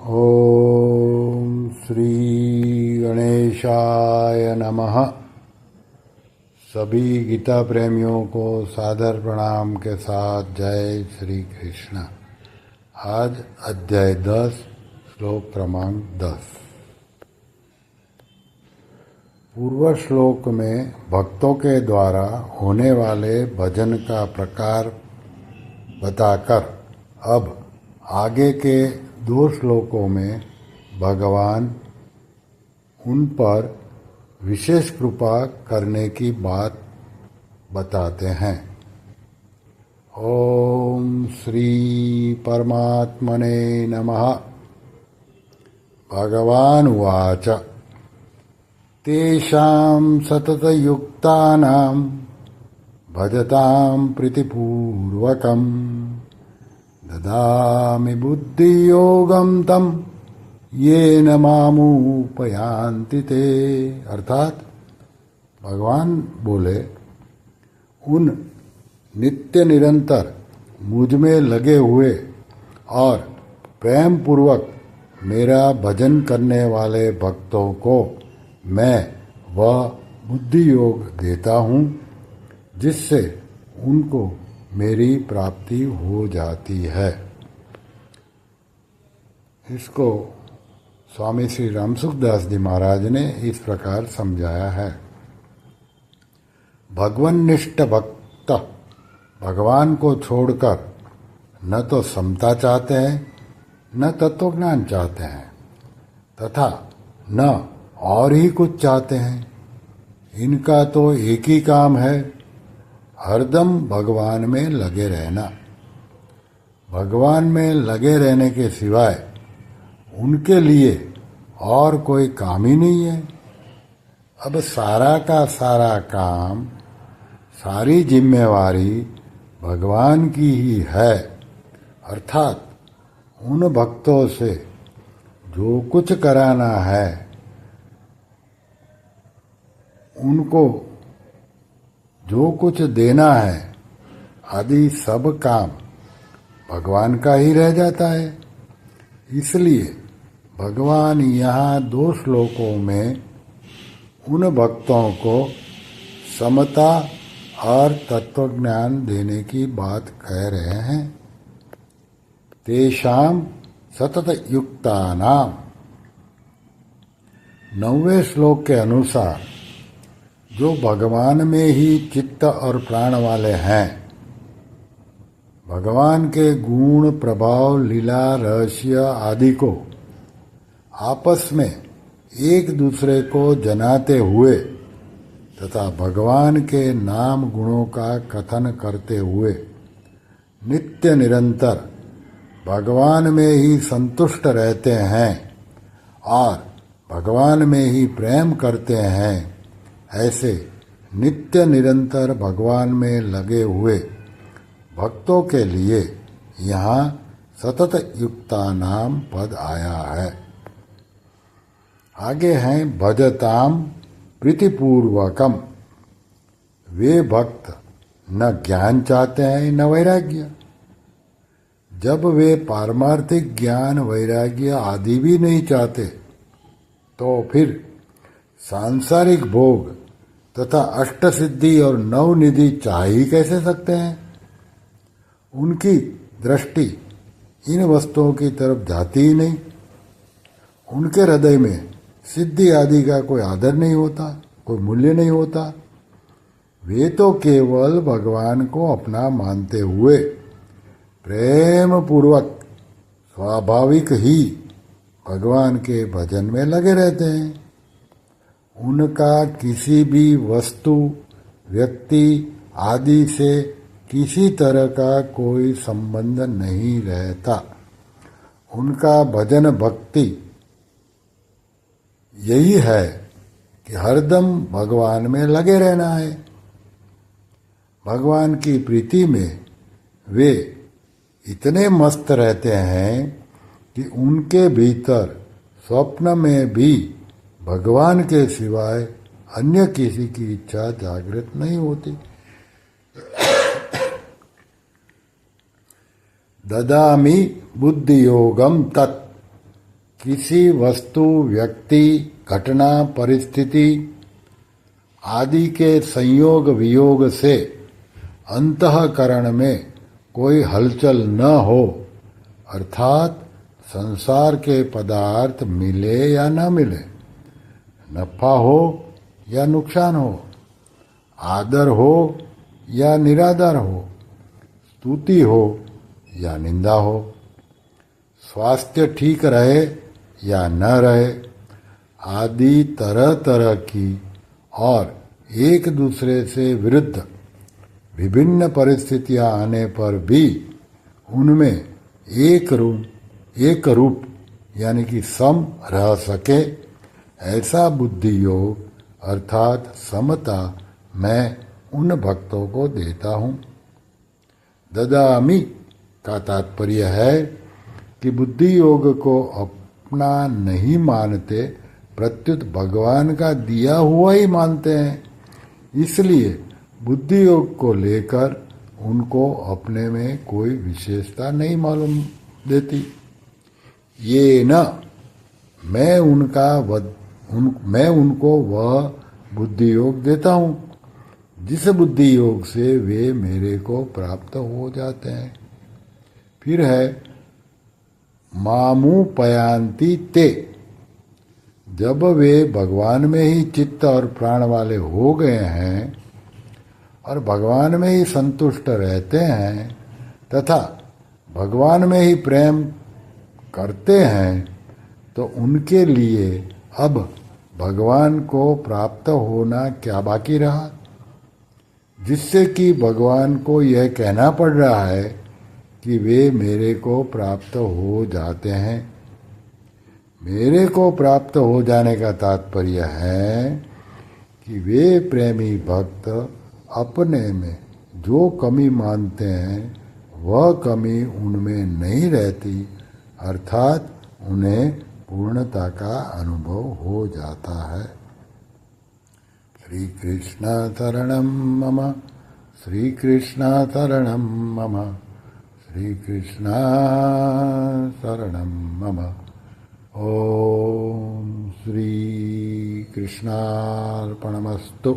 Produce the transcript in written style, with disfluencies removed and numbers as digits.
ओम श्री गणेशाय नमः। सभी गीता प्रेमियों को सादर प्रणाम के साथ जय श्री कृष्ण। आज अध्याय 10 श्लोक क्रमांक 10। पूर्व श्लोक में भक्तों के द्वारा होने वाले भजन का प्रकार बताकर अब आगे के 2 श्लोकों में भगवान उन पर विशेष कृपा करने की बात बताते हैं। ओम श्री परमात्मने नमः। भगवान उवाच तेषां सततयुक्तानां भजतां प्रीतिपूर्वकं ददामि बुद्धियोगं तं येन मामुपयान्ति ते। अर्थात भगवान बोले, उन नित्य निरंतर मुझ में लगे हुए और प्रेम पूर्वक मेरा भजन करने वाले भक्तों को मैं वह बुद्धि योग देता हूँ जिससे उनको मेरी प्राप्ति हो जाती है। इसको स्वामी श्री रामसुखदास जी महाराज ने इस प्रकार समझाया है। भगवन्निष्ठ भक्त भगवान को छोड़कर न तो समता चाहते हैं न तत्व ज्ञान चाहते हैं तथा न और ही कुछ चाहते हैं। इनका तो एक ही काम है, हरदम भगवान में लगे रहना। भगवान में लगे रहने के सिवाय उनके लिए और कोई काम ही नहीं है। अब सारा का सारा काम, सारी जिम्मेवारी भगवान की ही है। अर्थात उन भक्तों से जो कुछ कराना है, उनको जो कुछ देना है आदि सब काम भगवान का ही रह जाता है। इसलिए भगवान यहाँ 2 श्लोकों में उन भक्तों को समता और तत्वज्ञान देने की बात कह रहे हैं। तेषां सतत युक्तानां 9वें श्लोक के अनुसार जो भगवान में ही चित्त और प्राण वाले हैं, भगवान के गुण प्रभाव लीला रहस्य आदि को आपस में एक दूसरे को जनाते हुए तथा भगवान के नाम गुणों का कथन करते हुए नित्य निरंतर भगवान में ही संतुष्ट रहते हैं और भगवान में ही प्रेम करते हैं, ऐसे नित्य निरंतर भगवान में लगे हुए भक्तों के लिए यहाँ सतत युक्तानाम पद आया है। आगे हैं भजताम प्रीतिपूर्वकम। वे भक्त न ज्ञान चाहते हैं न वैराग्य। जब वे पारमार्थिक ज्ञान वैराग्य आदि भी नहीं चाहते तो फिर सांसारिक भोग तथा अष्ट सिद्धि और नवनिधि चाह ही कैसे सकते हैं। उनकी दृष्टि इन वस्तुओं की तरफ जाती ही नहीं। उनके हृदय में सिद्धि आदि का कोई आदर नहीं होता, कोई मूल्य नहीं होता। वे तो केवल भगवान को अपना मानते हुए प्रेम पूर्वक स्वाभाविक ही भगवान के भजन में लगे रहते हैं। उनका किसी भी वस्तु, व्यक्ति आदि से किसी तरह का कोई संबंध नहीं रहता। उनका भजन भक्ति यही है कि हरदम भगवान में लगे रहना है। भगवान की प्रीति में वे इतने मस्त रहते हैं कि उनके भीतर स्वप्न में भी भगवान के सिवाय अन्य किसी की इच्छा जागृत नहीं होती। ददामि बुद्धि योगम तत् किसी वस्तु, व्यक्ति, घटना, परिस्थिति आदि के संयोग वियोग से अंतःकरण में कोई हलचल न हो, अर्थात संसार के पदार्थ मिले या न मिले, नफा हो या नुकसान हो, आदर हो या निरादर हो, स्तुति हो या निंदा हो, स्वास्थ्य ठीक रहे या न रहे, आदि तरह तरह की और एक दूसरे से विरुद्ध विभिन्न परिस्थितियां आने पर भी उनमें एक रूप यानी कि सम रह सके, ऐसा बुद्धि योग अर्थात समता मैं उन भक्तों को देता हूँ। ददामि का तात्पर्य है कि बुद्धि योग को अपना नहीं मानते, प्रत्युत भगवान का दिया हुआ ही मानते हैं। इसलिए बुद्धि योग को लेकर उनको अपने में कोई विशेषता नहीं मालूम देती। ये न मैं उनको वह बुद्धि योग देता हूँ जिस बुद्धि योग से वे मेरे को प्राप्त हो जाते हैं। फिर है मामू पयांती ते, जब वे भगवान में ही चित्त और प्राण वाले हो गए हैं और भगवान में ही संतुष्ट रहते हैं तथा भगवान में ही प्रेम करते हैं, तो उनके लिए अब भगवान को प्राप्त होना क्या बाकी रहा, जिससे कि भगवान को यह कहना पड़ रहा है कि वे मेरे को प्राप्त हो जाते हैं। मेरे को प्राप्त हो जाने का तात्पर्य है कि वे प्रेमी भक्त अपने में जो कमी मानते हैं वह कमी उनमें नहीं रहती, अर्थात उन्हें पूर्णता का अनुभव हो जाता है। श्री कृष्ण शरणं मम, श्री कृष्ण शरणं मम, श्री कृष्ण शरणं मम। ओम श्री कृष्णार्पणमस्तु।